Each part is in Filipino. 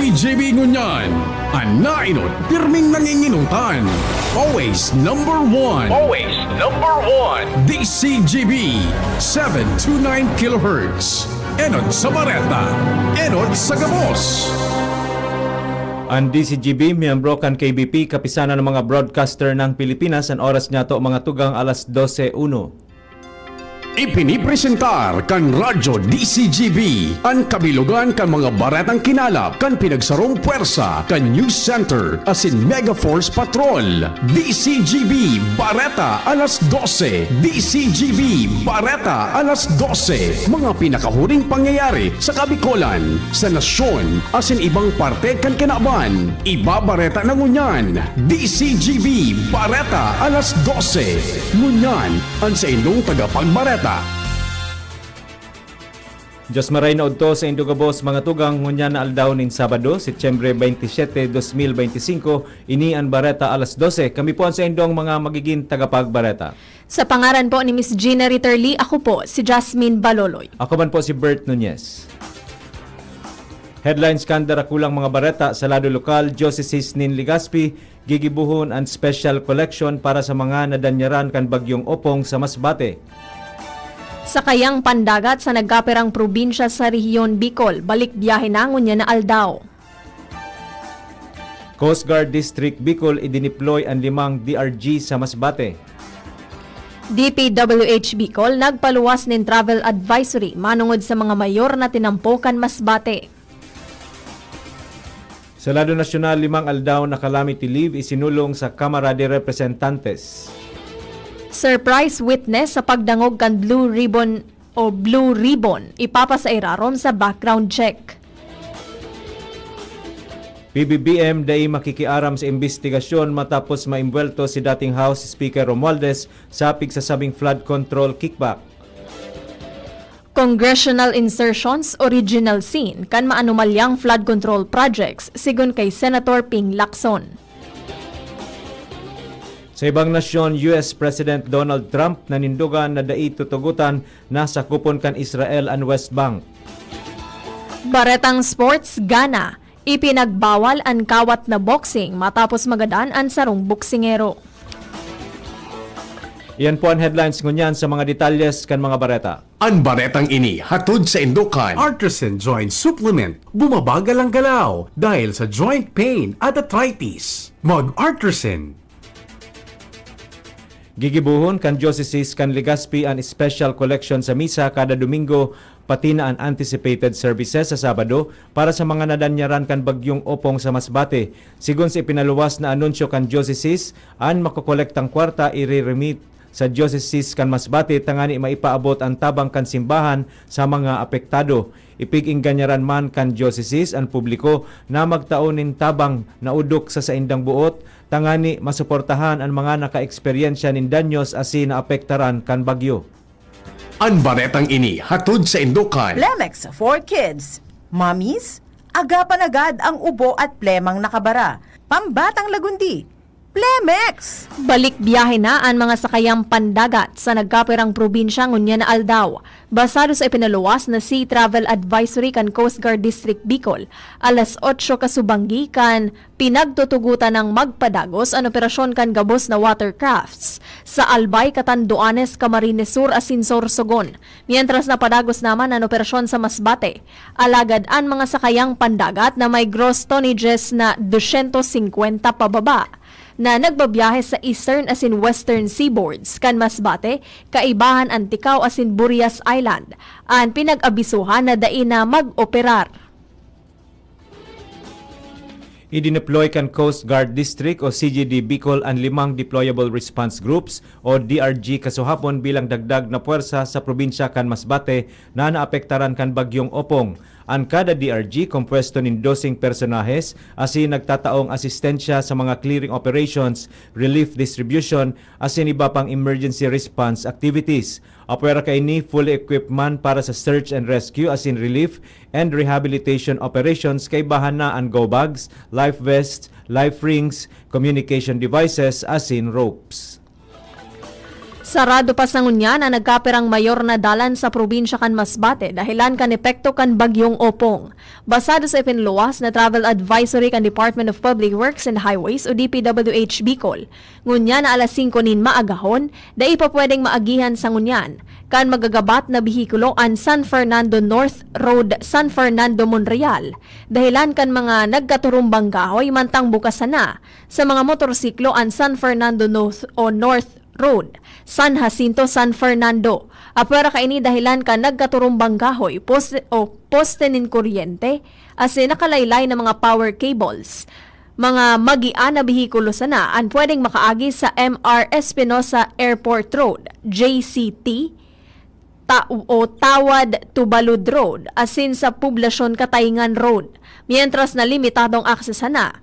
DCGB Ngunyan, anainot, pirming nanginginutan. Always number one. Always number one. DCGB 729 kHz. Enot sa Bareta, Enot sa Gabos. Ang DCGB, miyembro kan KBP, kapisanan ng mga broadcaster ng Pilipinas. Ang oras niya to mga tugang alas 12:01. Ipinipresentar kan Radyo DCGB ang kabilugan kan mga baretang kinalap kan pinagsarong puwersa kan News Center asin Megaforce Patrol. DCGB Bareta alas 12. DCGB Bareta alas 12. Mga pinakahuling pangyayari sa Kabikolan, sa nasyon asin ibang parte kan kinaban. Ibabareta na ngunyan. DCGB Bareta alas 12. Ngunyan ang sa inyong tagapagbareta. Diyos maray na udto sa Indogabos mga tugang ngunyan na aldaw nin Sabado, Setyembre 27, 2025, ini ang Bareta alas 12. Kami po ang sa indong mga magiging tagapagbareta. Sa pangaran po ni Miss Gina Ritterly, ako po si Jasmine Baloloy. Ako man po si Bert Nunez. Headlines kandara kulang mga bareta sa lado lokal, Diocese nin Legazpi, gigibuhon ang special collection para sa mga nadanyaran kan bagyong Opong sa Masbate. Sa kayang pandagat sa nagkaperang probinsya sa rehiyon Bicol, balik biyahe na ngunya na aldaw. Coast Guard District Bicol idineploy ang 5 DRG sa Masbate. DPWH Bicol nagpaluwas nin travel advisory manungod sa mga mayor na tinampokan Masbate. Sa lado nasyonal, 5 aldaw na calamity leave isinulong sa Kamara de Representantes. Surprise witness sa pagdangog kan Blue Ribbon ipapasairarom sa background check. PBBM dai makikiaram sa investigasyon matapos maimbwelto si dating House Speaker Romualdez sa pigsasabing flood control kickback. Congressional insertions original scene kan maanumalyang flood control projects sigon kay Senator Ping Lacson. Sa ibang nasyon, US President Donald Trump nanindugan na dai tutugutan na sakupon kan Israel ang West Bank. Baretang Sports, Ghana, ipinagbawal ang kawat na boxing matapos magadaan ang sarong boksingero. Iyan po ang headlines ngunyan sa mga detalyes kan mga bareta. Ang baretang ini hatod sa Indukan. Artisan Joint Supplement. Bumabagal ang galaw dahil sa joint pain at arthritis. Mag-Artisan. Gigibuhon kan Diocese kan Legazpi ang special collection sa misa kada Domingo pati na ang anticipated services sa Sabado para sa mga nadanyaran kan bagyong Opong sa Masbate. Sigon sa ipinaluwas na anunsyo kan Diocese, ang makokolektang kwarta i-remit sa Diocese kan Masbate tangani maipaabot ang tabang kan simbahan sa mga apektado. Ipig-ing ganyaran man kan Diocese ang publiko na magtaonin tabang na udok sa saindang buot tangani masuportahan ang mga naka-eksperyensya nin danyos asin na apektaran kan bagyo. Ang baretang ini hatod sa Indukan. Plemex for Kids. Mommies, agapan agad ang ubo at plemang nakabara. Pambatang lagundi. Plemex! Balik biyahe na ang mga sakayang pandagat sa nagkaperang probinsya ngunya na aldaw. Basado sa ipinaluwas na Sea Travel Advisory kan Coast Guard District Bicol, alas 8 kasubanggi kan pinagtutugutan ng magpadagos ang operasyon kan gabos na watercrafts sa Albay, Catanduanes, Camarines Sur, asin Sorsogon. Mientras na padagos naman ang operasyon sa Masbate, alagad ang mga sakayang pandagat na may gross tonnages na 250 pababa na nagbabiyahe sa eastern asin western seaboards kan Masbate, Kaibahan, Anticaw asin Burias Island. Ang pinag-abisuhan na dai na mag-operar. Idineploy kan Coast Guard District o CGD Bicol ang 5 Deployable Response Groups o DRG kasuhapon bilang dagdag na puwersa sa probinsya kan Masbate na naapektaran kan bagyong Opong. Ang kada DRG kompwesto nin 12 personahes asin nagtataong asistensya sa mga clearing operations, relief distribution asin iba pang emergency response activities. Apwera kay ni fully equipped man para sa search and rescue asin relief and rehabilitation operations kay bahan na ang go bags, life vests, life rings, communication devices asin ropes. Sarado pa sa ngunya na nagkaperang mayor na dalan sa probinsya kan Masbate dahilan kan epekto kan bagyong Opong. Basado sa ipinluwas na travel advisory kan Department of Public Works and Highways o DPWH Bicol. Ngunya na alas 5 nin maagahon, da ipa pwedeng maagihan sa ngunyan kan magagabat na bihikulo an San Fernando North Road, San Fernando Monreal. Dahilan kan mga nagkaturumbang kahoy mantang bukasan na sa mga motorsiklo an San Fernando North Road, San Jacinto, San Fernando. Apera kaini dahilan ka nagkaturumbang kahoy, poste nin kuryente, as nakalaylay na mga power cables. Mga magian na bihikulo sana ang pwedeng makaagi sa MR Espinosa Airport Road, JCT, Tawad Tubalud Road, asin sa Poblasyon Katayngan Road, mientras na limitadong akses na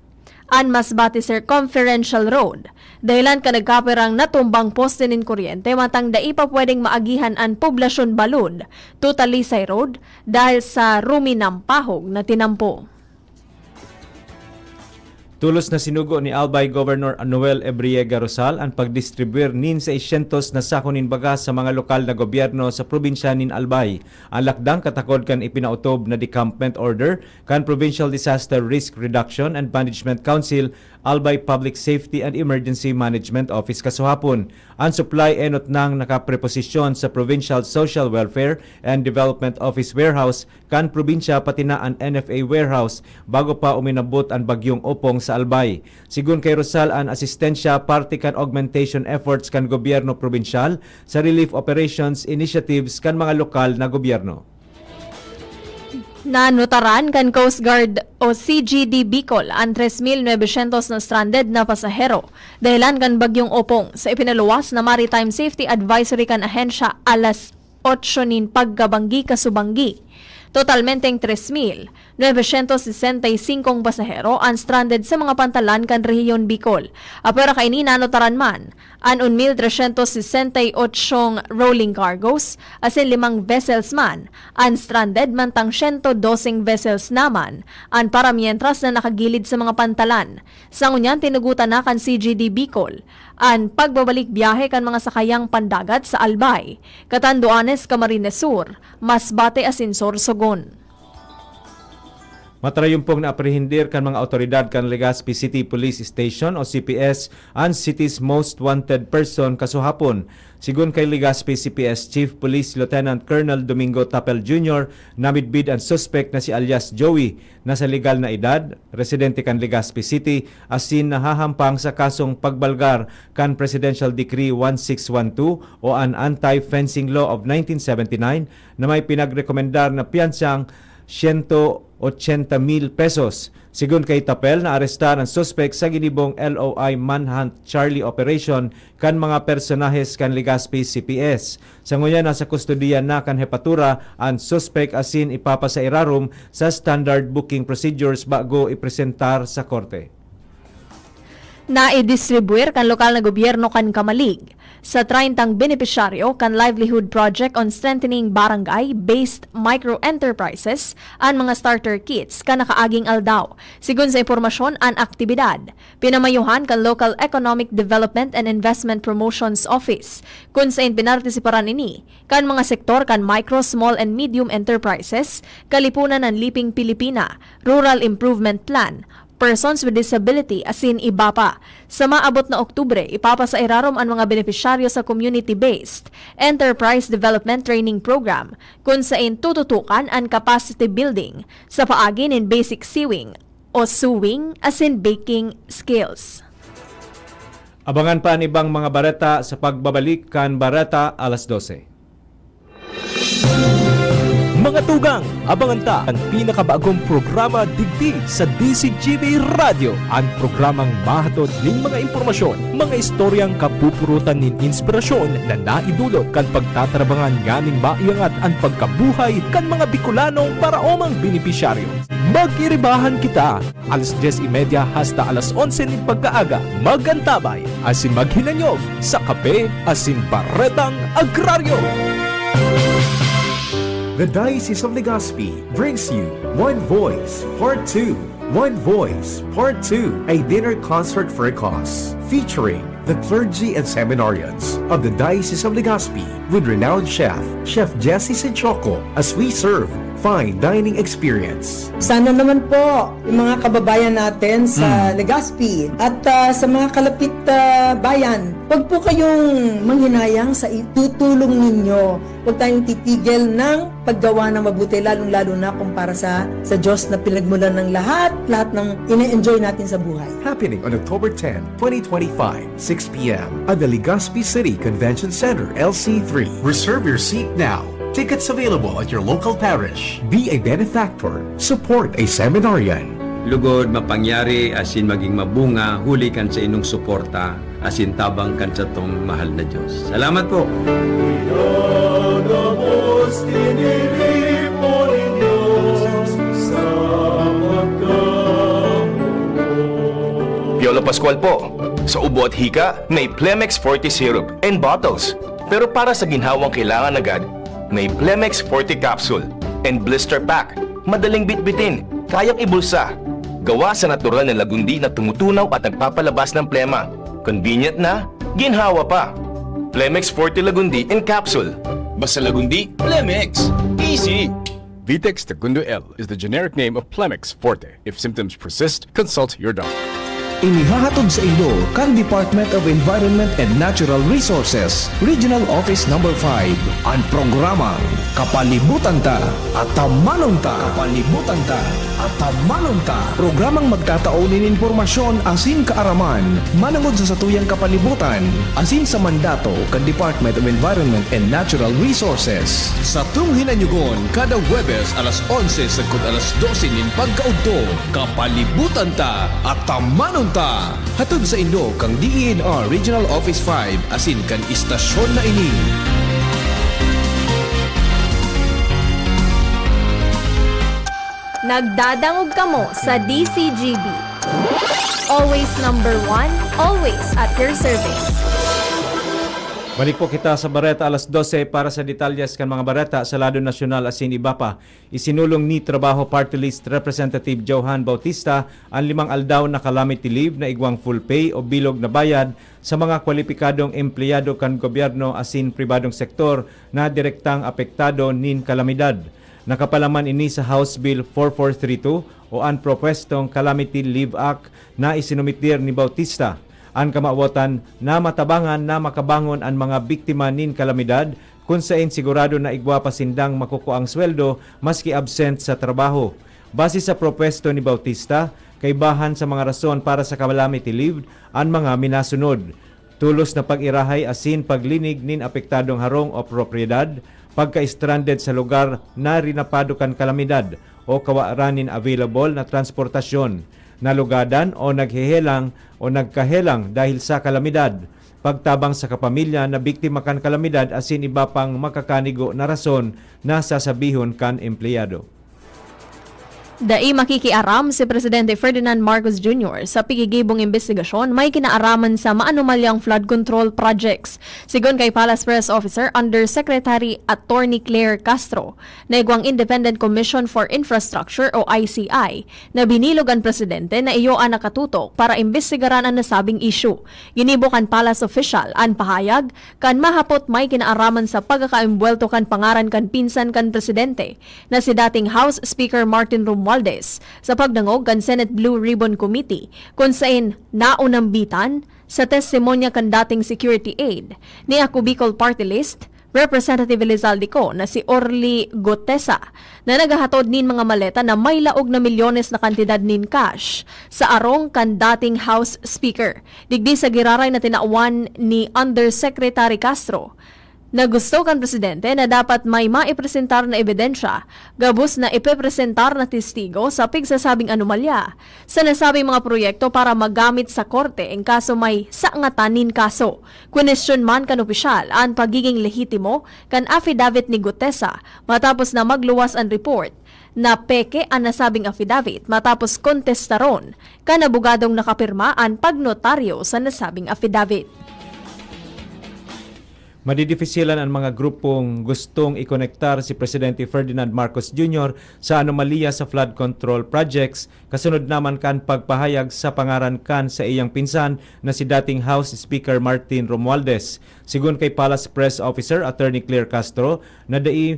an Masbate Circumferential Road. Dahilan ka nagkaperang natumbang poste nin kuryente matang da ipa pwedeng maagihan an Poblasyon Balud, Tutalisay Road dahil sa ruminampahog na tinampo. Tulos na sinugo ni Albay Governor Anuel Ebriega Rosal ang pagdistribuir nin sa 600 na sako nin bagas sa mga lokal na gobyerno sa probinsya nin Albay. Ang lakdang katakod kan ipinautob na decampment order kan Provincial Disaster Risk Reduction and Management Council, Albay Public Safety and Emergency Management Office kasuhapon. Ang supply enot nang nakapreposisyon sa Provincial Social Welfare and Development Office Warehouse kan probinsya pati na ang NFA Warehouse bago pa uminabot ang bagyong Opong sa Albay. Sigun kay Rosal, ang asistensya parte kan augmentation efforts kan gobyerno probinsyal sa relief operations initiatives kan mga lokal na gobyerno. Nanutaran kan Coast Guard o CGD Bicol ang 3,900 na stranded na pasahero dahilan kan bagyong Opong sa ipinaluwas na Maritime Safety Advisory kan ahensya alas 8 nin pagkabanggi kasubanggi. Totalmenteng 3,965 pasahero ang stranded sa mga pantalan kan rehiyon Bicol. Apera kaini nanutaran man ang 1,368 rolling cargos asin 5 vessels man ang stranded mantang 112 vessels naman ang para mientras na nakagilid sa mga pantalan. Sa ngunyan tinugutan na kan CGD Bicol ang pagbabalik biyahe kan mga sakayang pandagat sa Albay, Catanduanes, Camarines Sur, Masbate asin Sorsogon. Matrayumpong naaprehendir kan mga otoridad kan Legazpi City Police Station o CPS ang city's most wanted person kasuhapon. Sigun kay Legazpi CPS Chief Police Lieutenant Colonel Domingo Tapel Jr., namidbid ang suspect na si alias Joey na sa legal na edad, residente kan Legazpi City, asin nahahampang sa kasong pagbalgar kan Presidential Decree 1612 o an Anti-Fencing Law of 1979 na may pinagrekomendar na piyansang 180,000 pesos. Sigun kay Tapel, na arestar ang suspect sa ginibong LOI Manhunt Charlie Operation kan mga personahes kan Legazpi CPS. Sa nguyan nasa kustodiya na kan Hepatura ang suspect asin ipapasa irarum sa standard booking procedures bago ipresentar sa korte. Na-i-distribuir kan lokal na gobyerno kan Kamalig sa 30 benepisyaryo kan Livelihood Project on Strengthening Barangay-Based Micro-Enterprises ang mga starter kits kan nakaaging aldaw. Sigun sa impormasyon ang aktibidad, pinamayuhan kan Local Economic Development and Investment Promotions Office kung saan pinartisiparan ini kan mga sektor kan micro, small and medium enterprises, kalipunan ng Liping Pilipina, Rural Improvement Plan, persons with disability asin iba pa. Sa maabot na Oktubre, ipapasa irarom ang mga benepisyaryo sa community-based Enterprise Development Training Program kung saan tututukan ang capacity building sa paagi ng basic sewing o sewing asin baking skills. Abangan pa ang ibang mga bareta sa pagbabalik kan Bareta alas 12. Mga tugang, abangan ta ang pinakabagong programa digdi sa DCGB Radio. Ang programang mahatod ning mga impormasyon, mga istoryang kapupurutan nin inspirasyon na naidulot kan pagtatrabangan ganing maiangat ang pagkabuhay kan mga Bicolanong paraomang benepisyaryo. Mag-iribahan kita alas 10:30 hasta alas 11 nin pagkaaga. Magantabay asin maghinanyog sa Kape asin Baretang Agraryo. The Diocese of Legazpi brings you One Voice Part 2. One Voice Part 2, a dinner concert for a cause, featuring the clergy and seminarians of the Diocese of Legazpi with renowned chef, Chef Jesse Senchoco, as we serve fine dining experience. Sana naman po yung mga kababayan natin sa Legazpi at sa mga kalapit bayan, huwag po kayong manghinayang sa itutulong ninyo. Huwag tayong titigil ng paggawa ng mabuti, lalong-lalo na kung para sa Diyos na pinagmulan ng lahat ng ine-enjoy natin sa buhay. Happening on October 10, 2025, 6 p.m. at the Legazpi City Convention Center, LC3. Reserve your seat now. Tickets available at your local parish. Be a benefactor. Support a seminarian. Lugod mapangyari asin maging mabunga, huli kan sa inong suporta, asin tabang kan sa tong mahal na Diyos. Salamat po. Piolo Pascual po. Sa ubo at hika, may Plemex Forte Syrup and bottles. Pero para sa ginhawang kailangan agad, may Plemex Forte Capsule and Blister Pack. Madaling bitbitin, kayang ibulsa. Gawa sa natural na lagundi na tumutunaw at nagpapalabas ng plema. Convenient na, ginhawa pa. Plemex Forte Lagundi in Capsule. Basta lagundi, Plemex. Easy! Vitex Segundo L is the generic name of Plemex Forte. If symptoms persist, consult your doctor. Inihahatod sa inyo kan Department of Environment and Natural Resources, Regional Office Number 5, ang programang Kapalibutan Ta at Tamanon Ta. Kapalibutan Ta at Tamanon Ta. Programang magtataunin informasyon asin kaaraman, manangod sa satuyang kapalibutan, asin sa mandato kan Department of Environment and Natural Resources. Sa tung hinanyugon, kada Huwebes alas 11 sagkod alas 12 nin pagkaudto, Kapalibutan Ta at Tamanon Ta. Hatod sa inyo kang DENR Regional Office 5 asin kan istasyon na ini. Nagdadangog kamo sa DCGB. Always number 1, always at your service. Balik po kita sa Bareta alas 12 para sa detalyes kan mga Bareta sa lado nasyonal asin iba pa. Isinulong ni Trabaho Party List Representative Johan Bautista ang 5 aldaw na calamity leave na igwang full pay o bilog na bayad sa mga kwalipikadong empleyado kan gobyerno asin pribadong sektor na direktang apektado nin kalamidad. Nakapalaman ini sa House Bill 4432 o ang propwestong Calamity Leave Act na isinumitir ni Bautista. Ang kamawatan na matabangan na makabangon ang mga biktima nin kalamidad kung saan sigurado na igwa pasindang makukuang sweldo maski absent sa trabaho. Base sa propwesto ni Bautista, kaibahan sa mga rason para sa calamity leave ang mga minasunod. Tulos na pag-irahay asin paglinig nin apektadong harong o propriedad, pagka-stranded sa lugar na rinapadukan kalamidad o kawaranin available na transportasyon, nalugadan o naghehelang o nagkahelang dahil sa kalamidad, pagtabang sa kapamilya na biktima kan kalamidad asin iba pang makakanigo na rason na sasabihon kan empleyado. Dai makikiaram si Presidente Ferdinand Marcos Jr. sa pigigibong investigasyon may kinaaraman sa maanumalyang flood control projects. Sigon kay Palace Press Officer Undersecretary Attorney Claire Castro, na igwang Independent Commission for Infrastructure o ICI na binilog ang Presidente na iyo ang nakatutok para imbestigaran ang nasabing issue. Ginibo kan Palace official ang pahayag kan mahapot may kinaaraman sa pagkakaimbuelto kan pangaran kan pinsan kan Presidente na si dating House Speaker Martin Romualdez sa pagdangog kan Senate Blue Ribbon Committee kung saan naunambitan sa testimonya kan dating security aide ni Ako Bicol Party List Representative Elizalde Co na si Orly Gotesa na nagahatod nin mga maleta na may laog na milyones na kantidad nin cash sa arong kan dating House Speaker. Digdi sa giraray na tinauan ni Undersecretary Castro na gusto kan Presidente na dapat may maipresentar na ebidensya, gabos na ipepresentar na testigo sa pigsasabing anomalya sa nasabing mga proyekto para magamit sa korte en kaso may saangatanin kaso. Question man kan opisyal ang pagiging lehitimo kan affidavit ni Gutesa matapos na magluwas ang report na peke ang nasabing affidavit matapos kontestaron kan abogadong nakapirma ang pagnotaryo sa nasabing affidavit. Madidifisilan ang mga grupong gustong ikonektar si Presidente Ferdinand Marcos Jr. sa anomalya sa flood control projects, kasunod naman kan pagpahayag sa pangaran kan sa iyang pinsan na si dating House Speaker Martin Romualdez. Sigun kay Palace Press Officer Attorney Claire Castro, na dai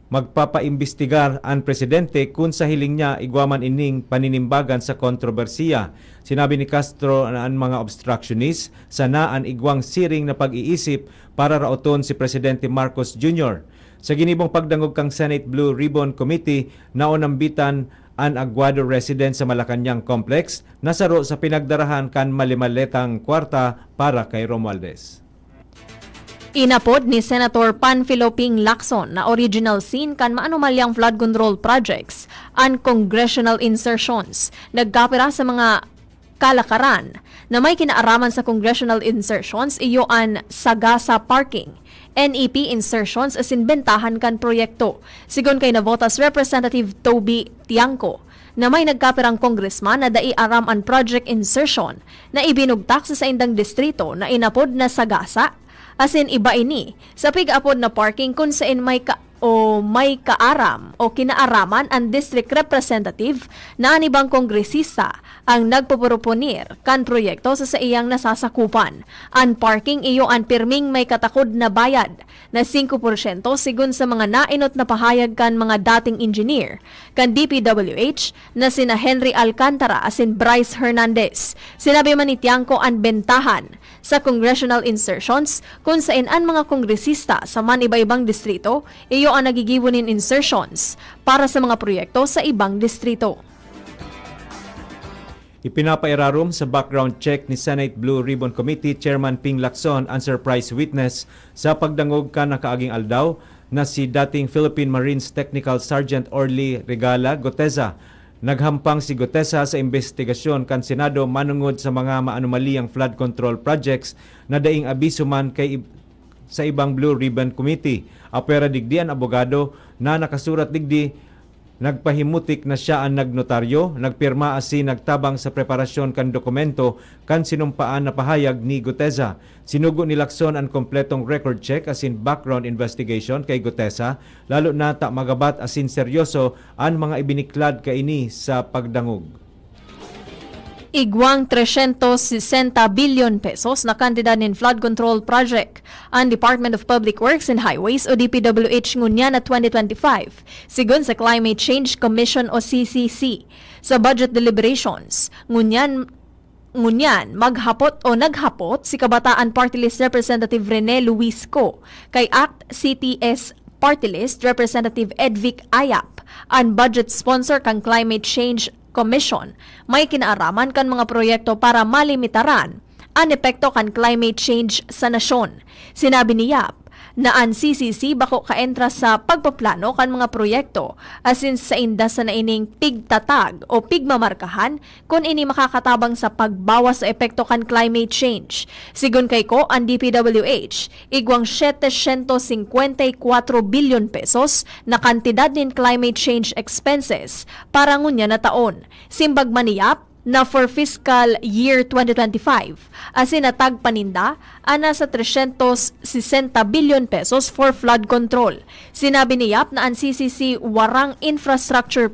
magpapaimbestigar ang presidente kung sa hiling niya igwaman ining paninimbagan sa kontrobersiya. Sinabi ni Castro na ang mga obstructionist sana ang igwang siring na pag-iisip para rauton si Presidente Marcos Jr. Sa ginibong pagdangog kang Senate Blue Ribbon Committee, naonambitan ang Aguado resident sa Malacañang Complex na saro sa pinagdarahan kan malimaletang kwarta para kay Romualdez. Inapod ni Senator Panfilo Ping Lacson na original scene kan maanumalyang flood control projects and congressional insertions. Nagkapira sa mga kalakaran na may kinaaraman sa congressional insertions iyo an Sagasa Parking, NEP insertions as inbentahan kan proyekto. Sigon kay Navotas Representative Toby Tiangco, na may nagkapirang congressman na dai aram an project insertion na ibinugtak sa indang distrito na inapod na Sagasa, asin iba ini sa pig-apod na parking kung saan may kaaram o kinaaraman ang district representative na anibang kongresista ang nagpupurupunir kan proyekto sa iyang nasasakupan. Ang parking iyo ang pirming may katakod na bayad na 5% sigun sa mga nainot na pahayag kan mga dating engineer kan DPWH na sina Henry Alcantara asin Bryce Hernandez. Sinabi man ni Tiangco ang bentahan sa congressional insertions kung saan ang mga kongresista sa man iba-ibang distrito iyo ang nagigiwonin insertions para sa mga proyekto sa ibang distrito. Ipinapairarom sa background check ni Senate Blue Ribbon Committee Chairman Ping Lacson ang surprise witness sa pagdangog ka na kaaging aldaw na si dating Philippine Marines Technical Sergeant Orly Regala Goteza. Naghampang si Goteza sa investigasyon kan Senado manungod sa mga maanumaliyang flood control projects na daing abiso man kay sa ibang Blue Ribbon Committee. Apera digdi ang abogado na nakasurat digdi nagpahimutik na siya ang nagnotaryo, nagpirma asin nagtabang sa preparasyon kan dokumento kan sinumpaan na pahayag ni Goteza. Sinugo ni Lacson ang kompletong record check asin background investigation kay Goteza, lalo na ta magabat asin seryoso ang mga ibiniklad kaini sa pagdangog. Igwang 360 billion pesos na kantidad ng flood control project ang Department of Public Works and Highways o DPWH ngunya na 2025 sigon sa Climate Change Commission o CCC. Sa budget deliberations ngunyan naghapot si Kabataan Party List Representative Rene Luisco kay ACT CTS Party List Representative Edvic Ayap ang budget sponsor kang Climate Change Commission may kinaaraman kan mga proyekto para malimitaran ang epekto kan climate change sa nasyon. Sinabi ni Yap na ang CCC bako kaentra sa pagpaplano kan mga proyekto asin sa inda sa naining pigtatag o pigmamarkahan kung ini makakatabang sa pagbawas sa epekto kan climate change. Sigun kay ko ang DPWH igwang 754 billion pesos na kantidad nin climate change expenses para ngunya na taon. Simbag maniyap na for fiscal year 2025 asin natag paninda ana sa 360 billion pesos for flood control. Sinabi ni Yap na ang CCC warang infrastructure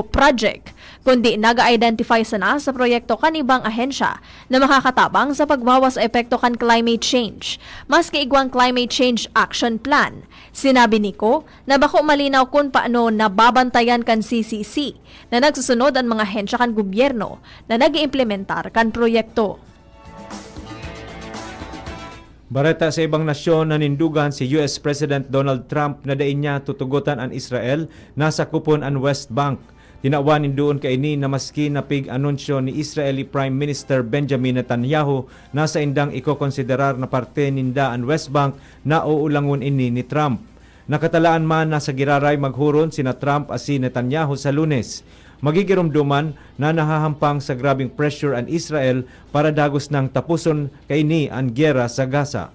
project kundi naga-identify sana sa proyekto kanibang ahensya na makakatabang sa pagbawas sa epekto kan climate change. Maski igwang climate change action plan, sinabi ni Ko na bako malinaw kung paano nababantayan kan CCC na nagsusunod ang mga ahensya kan gobyerno na nag-iimplementar kan proyekto. Bareta sa ibang nasyon, nanindugan si US President Donald Trump na dain niya tutugutan ang Israel na sakupon ang West Bank. Tinawanin doon kaini na maski napig anunsyo ni Israeli Prime Minister Benjamin Netanyahu na sa indang ikokonsiderar na parte ninda ang West Bank na uulangon ini ni Trump. Nakatalaan man na sa giraray maghuron sina Trump at si Netanyahu sa Lunes. Magigirumduman na nahahampang sa grabing pressure ang Israel para dagos ng tapuson kaini ang gyera sa Gaza.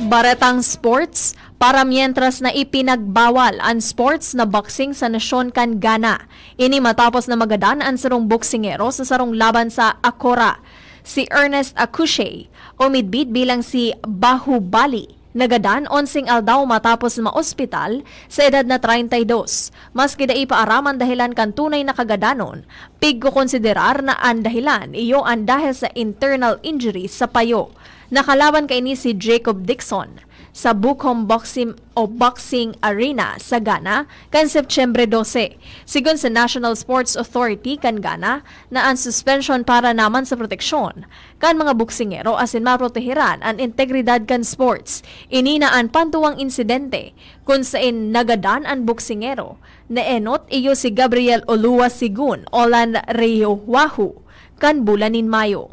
Baretang sports, para mientras na ipinagbawal ang sports na boxing sa nasyon kan Ghana. Ini matapos na magadan ang sarong boksingero sa sarong laban sa Akora. Si Ernest Acuche o midbid bilang si Bahubali. Nagadan 11 aldaw matapos maospital sa edad na 32. Maski dai paaraman dahilan kan tunay na kagadanon, pigko konsiderar na ang dahilan iyo ang dahil sa internal injury sa payo. Nakalaban kay ni si Jacob Dixon sa Bukom Boxing Arena sa Ghana kan Septyembre 12. Sigon sa National Sports Authority kan Ghana na ang suspension para naman sa proteksyon kan mga boksingero asin maprotehiran ang integridad kan sports. Inina ang pantuwang insidente kung saan nagadan ang boksingero na enot iyo si Gabriel Olua Sigun Olan Rio Wahoo kan bulanin Mayo.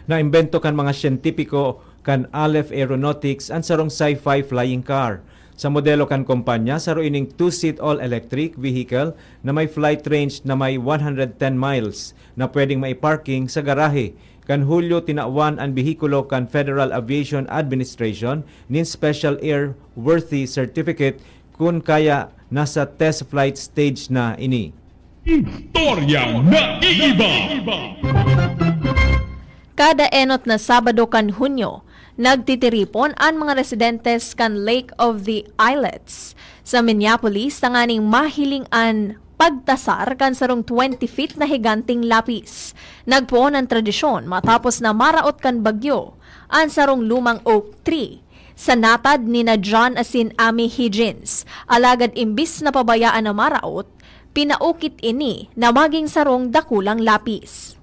Na-imbento kan mga siyentipiko kan Aleph Aeronautics ang sarong sci-fi flying car. Sa modelo kan kumpanya, saro ining 2-seat all-electric vehicle na may flight range na may 110 miles na pwedeng maiparking sa garahe. Kan Hulyo tinawan ang behikulo kan Federal Aviation Administration nin Special Airworthy Certificate kung kaya nasa test flight stage na ini. Kada enot na Sabado kan Hunyo, nagtitiripon ang mga residentes kan Lake of the Islets sa Minneapolis tanganing mahiling an pagtasar kan sarong 20 feet na higanting lapis. Nagpuon ang tradisyon matapos na maraot kan bagyo ang sarong lumang oak tree. Sa natad ni na John asin Amy Higgins, alagad imbis na pabayaan na maraot, pinaukit ini na maging sarong dakulang lapis.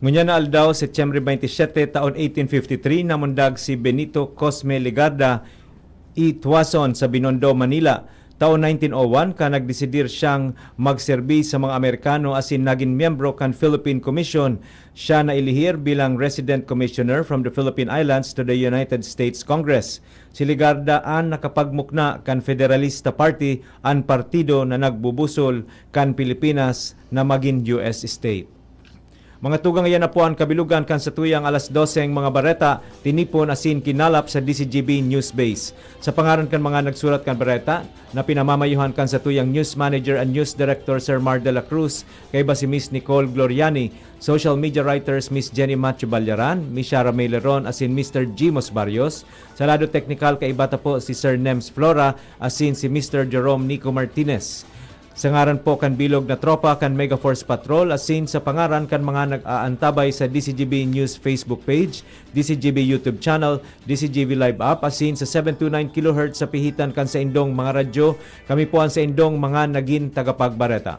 Ngunya na aldaw, Setyembre 27, taon 1853, namundag si Benito Cosme Legarda y Tuason sa Binondo, Manila. Taon 1901, ka nagdesidir siyang magserbi sa mga Amerikano asin naging miyembro kan Philippine Commission. Siya na ilihir bilang Resident Commissioner from the Philippine Islands to the United States Congress. Si Legarda ang nakapagmukna kan Federalista Party, ang partido na nagbubusol kan Pilipinas na maging US state. Mga tugang iyan na po ang kabilugan kan sa tuyang alas 12 mga bareta, tinipon asin kinalap sa DCGB News Base. Sa pangaran kan mga nagsurat kan bareta, na pinamamayuhan kan sa tuyang News Manager and News Director Sir Mar de la Cruz, kay ba si Miss Nicole Gloriani, Social Media Writers Miss Jenny Macho Balyaran, Miss Shara May Leron, asin Mr. Jimos Barrios. Sa lado technical kay ibata po si Sir Nems Flora, asin si Mr. Jerome Nico Martinez. Sa ngaran po kan bilog na tropa kan Megaforce Patrol asin sa pangaran kan mga nag-aantabay sa DCGB News Facebook page, DCGB YouTube channel, DCGB Live app asin sa 729 kHz sa pihitan kan sa indong mga radyo, kami po ang sa indong mga naging tagapagbareta.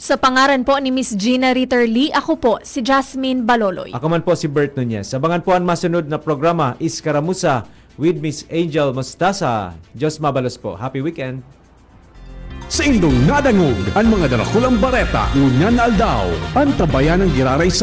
Sa pangaran po ni Miss Gina Ritter Lee, ako po si Jasmine Baloloy. Ako man po si Bert Nunez. Abangan po ang masunod na programa Iskaramusa with Miss Angel Mostasa. Diyos mabalos po. Happy weekend! Sa indong nadangog ang mga darakulang bareta, ngunyan aldaw, ang tabayan ng giraray sa